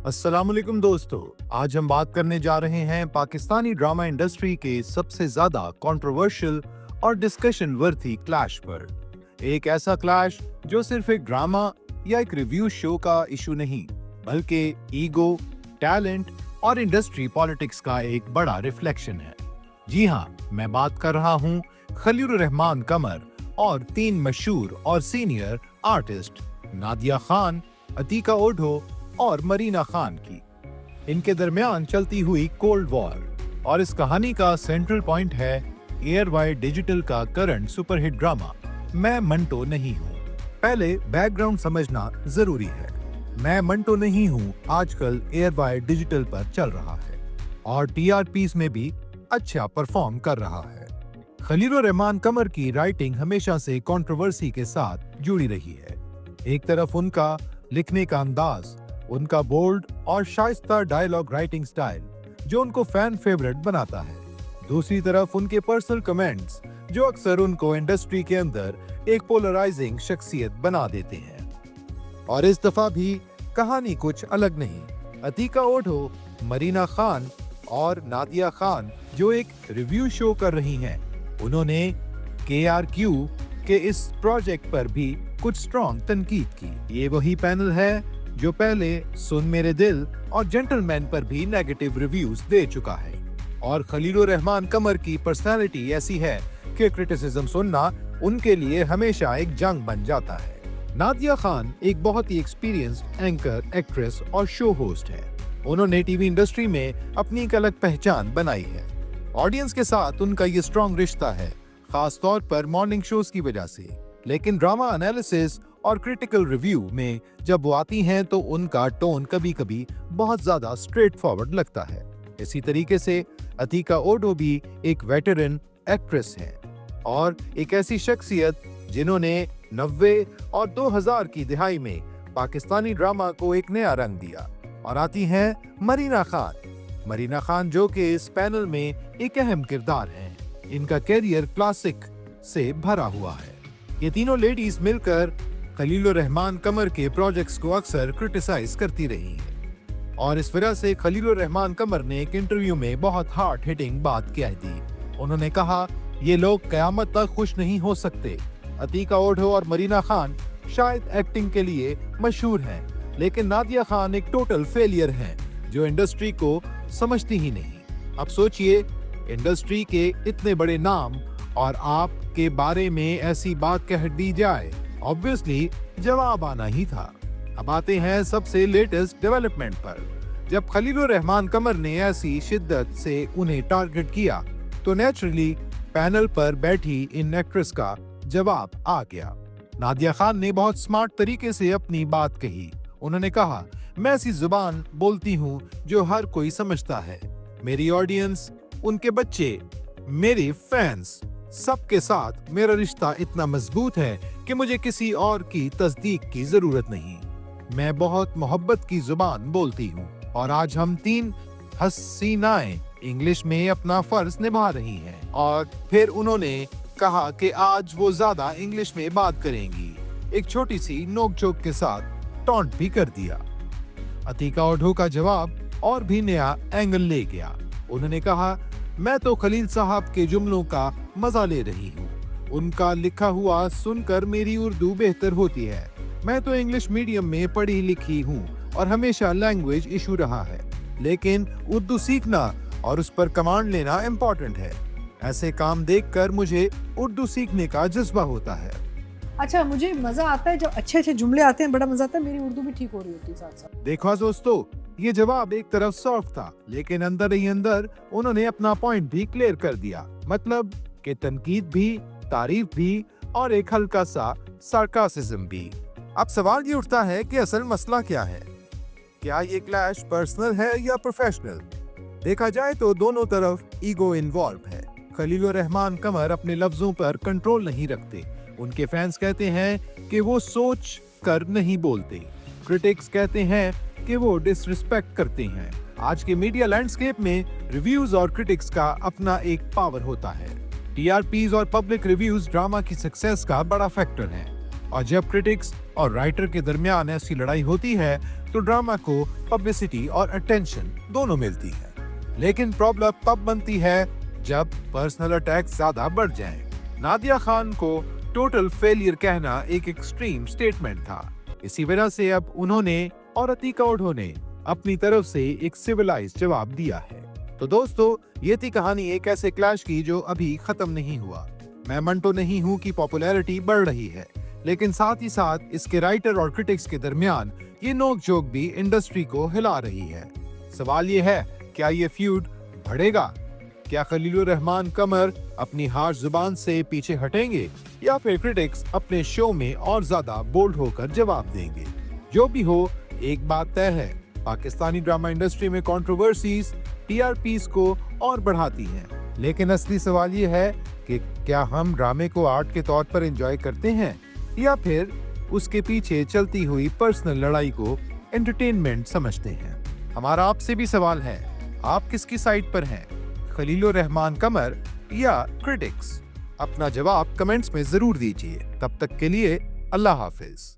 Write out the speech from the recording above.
अस्सलाम वालेकुम दोस्तों, आज हम बात करने जा रहे हैं पाकिस्तानी ड्रामा इंडस्ट्री के सबसे ज्यादा कंट्रोवर्शियल और डिस्कशन वर्थी क्लैश पर। एक ऐसा क्लैश जो सिर्फ एक ड्रामा या एक रिव्यू शो का इशू नहीं, बल्कि ईगो, टैलेंट और इंडस्ट्री पॉलिटिक्स का एक बड़ा रिफ्लेक्शन है। जी हाँ, मैं बात कर रहा हूँ खलीलुर रहमान कमर और तीन मशहूर और सीनियर आर्टिस्ट नादिया खान, अतीका ओढो और मरीना खान की। इनके दरमियान चलती हुई कोल्ड वॉर, और इस कहानी का सेंट्रल पॉइंट है एयरवाई डिजिटल का करंट सुपरहिट ड्रामा मैं मंटो नहीं हूँ। पहले बैकग्राउंड समझना जरूरी है। मैं मंटो नहीं हूँ आजकल एयरवाई डिजिटल पर चल रहा है और टीआरपीज में भी अच्छा परफॉर्म कर रहा है। खलीलुर रहमान कमर की राइटिंग हमेशा से कंट्रोवर्सी के साथ जुड़ी रही है। एक तरफ उनका लिखने का अंदाज, उनका बोल्ड और शाइस्ता डायलॉग राइटिंग स्टाइल जो उनको फैन फेवरेट बनाता है। दूसरी तरफ उनके पर्सनल कमेंट्स जो अक्सर उनको इंडस्ट्री के अंदर एक पोलराइजिंग शख्सियत बना देते हैं। और इस दफा भी कहानी कुछ अलग नहीं। अतीका ओढो, मरीना खान और नादिया खान जो एक रिव्यू शो कर रही हैं, उन्होंने KRQ के इस प्रोजेक्ट पर भी कुछ स्ट्रॉन्ग तनकीद की। ये वही पैनल है जो पहले सुन मेरे दिल और जेंटलमैन पर भी नेगेटिव रिव्यूज दे चुका है। और खलीलुर रहमान कमर की पर्सनालिटी ऐसी है कि क्रिटिसिज्म सुनना उनके लिए हमेशा एक जंग बन जाता है। नादिया खान एक बहुत ही एक्सपीरियंस्ड एंकर, एक्ट्रेस और शो होस्ट है। उन्होंने टीवी इंडस्ट्री में अपनी एक अलग पहचान बनाई है। ऑडियंस के साथ उनका ये स्ट्रॉन्ग रिश्ता है, खास तौर पर मॉर्निंग शोज की वजह से। लेकिन ड्रामा एनालिसिस और क्रिटिकल रिव्यू में जब वो आती हैं तो उनका टोन कभी-कभी बहुत ज्यादा स्ट्रेट फॉरवर्ड लगता है। इसी तरीके से अतीका ओढो भी एक वेटरन एक्ट्रेस है और एक ऐसी शख्सियत जिन्होंने 90 और 2000 की दिहाई में पाकिस्तानी ड्रामा को एक नया रंग दिया। और आती हैं मरीना खान जो कि इस पैनल में एक अहम किरदार हैं। इनका कैरियर क्लासिक से भरा हुआ है। ये तीनों लेडीज मिलकर खलीलुर रहमान कमर के प्रोजेक्ट्स को अक्सर क्रिटिसाइज करती रही हैं और इस वजह से खलीलुर रहमान कमर ने एक इंटरव्यू में बहुत हार्ड हिटिंग बात कह दी। उन्होंने कहा, ये लोग कयामत तक खुश नहीं हो सकते। अतीका ओढो और मरीना खान शायद एक्टिंग के लिए मशहूर हैं, लेकिन नादिया खान एक टोटल फेलियर हैं जो इंडस्ट्री को समझती ही नहीं। अब सोचिए, इंडस्ट्री के इतने बड़े नाम और आपके बारे में ऐसी बात कह दी जाए, ऑब्वियसली जवाब आना ही था। अब आते हैं सबसे लेटेस्ट डेवलपमेंट पर। जब खलीलुर रहमान कमर ने ऐसी शिद्दत से उन्हें टारगेट किया तो नेचुरली पैनल पर बैठी इन एक्ट्रेस का जवाब आ गया। नादिया खान ने बहुत स्मार्ट तरीके से अपनी बात कही। उन्होंने कहा, मैं ऐसी जुबान बोलती हूँ जो हर कोई समझता है। मेरी ऑडियंस, उनके बच्चे, मेरे फैंस, सबके साथ मेरा रिश्ता इतना मजबूत है कि मुझे किसी और की तस्दीक की जरूरत नहीं। मैं बहुत मोहब्बत की जुबान बोलती हूँ और आज हम तीन हसीनाएं इंग्लिश में अपना फर्ज निभा रही हैं। और फिर उन्होंने कहा कि आज वो ज्यादा इंग्लिश में बात करेंगी। एक छोटी सी नोक-झोंक के साथ टॉन्ट भी कर दिया। अतीका ओढो का जवाब और भी नया एंगल ले गया। उन्होंने कहा, मैं तो खलील साहब के जुमलों का मजा ले रही हूँ। उनका लिखा हुआ सुनकर मेरी उर्दू बेहतर होती है। मैं तो इंग्लिश मीडियम में पढ़ी लिखी हूँ और हमेशा लैंग्वेज इशू रहा है, लेकिन उर्दू सीखना और उस पर कमांड लेना इम्पोर्टेंट है। ऐसे काम देखकर मुझे उर्दू सीखने का जज्बा होता है। अच्छा, मुझे मजा आता है जब अच्छे अच्छे जुमले आते हैं, बड़ा मजा आता है। मेरी उर्दू भी ठीक हो रही होती है साथ साथ। देखो दोस्तों, ये जवाब एक तरफ सॉफ्ट था, लेकिन अंदर ही अंदर उन्होंने अपना पॉइंट भी क्लियर कर दिया। मतलब कि तनकीद भी, तारीफ भी और एक हल्का सा सार्कासिज्म भी। अब सवाल ये उठता है कि असल मसला क्या है? क्या ये क्लैश पर्सनल है या प्रोफेशनल? देखा जाए तो दोनों तरफ ईगो इन्वॉल्व है। खलीलुर रहमान कमर अपने लफ्जों पर कंट्रोल नहीं रखते। उनके फैंस कहते हैं कि वो सोच कर नहीं बोलते। क्रिटिक्स कहते हैं कि वो डिसरिस्पेक्ट करते हैं। आज के मीडिया लैंडस्केप में रिव्यूज और क्रिटिक्स का अपना एक पावर होता है। टीआरपीज और पब्लिक रिव्यूज ड्रामा की सक्सेस का बड़ा फैक्टर है। और जब क्रिटिक्स और राइटर के दरमियान ऐसी लड़ाई होती है तो ड्रामा को पब्लिसिटी और अटेंशन दोनों मिलती है। लेकिन प्रॉब्लम तब बनती है जब पर्सनल अटैक ज्यादा बढ़ जाएं। नादिया खान को टोटल फेलियर कहना एक एक्सट्रीम स्टेटमेंट था। इसी वजह से अब उन्होंने और अतीका ओढो ने अपनी तरफ से एक सिविलाइज जवाब दिया है। तो दोस्तों, ये थी कहानी एक ऐसे क्लैश की जो अभी खत्म नहीं हुआ। मैं मनतो नहीं हूँ कि पॉपुलैरिटी बढ़ रही है, लेकिन साथ ही साथ इसके राइटर और क्रिटिक्स के दरमियान ये नोक-झोंक भी इंडस्ट्री को हिला रही है। सवाल ये है, क्या ये फ्यूड बढ़ेगा? क्या खलीलुर रहमान कमर अपनी हार्श जुबान से पीछे हटेंगे या फिर क्रिटिक्स अपने शो में और ज्यादा बोल्ड होकर जवाब देंगे? जो भी हो, एक बात तय है, पाकिस्तानी ड्रामा इंडस्ट्री में कंट्रोवर्सीज टीआरपीस को और बढ़ाती हैं। लेकिन असली सवाल ये है कि क्या हम ड्रामे को आर्ट के तौर पर एंजॉय करते हैं या फिर उसके पीछे चलती हुई पर्सनल लड़ाई को एंटरटेनमेंट समझते हैं? हमारा आपसे भी सवाल है, आप किसकी साइड पर हैं, खलीलुर रहमान कमर या क्रिटिक्स? अपना जवाब कमेंट्स में जरूर दीजिए। तब तक के लिए अल्लाह हाफिज।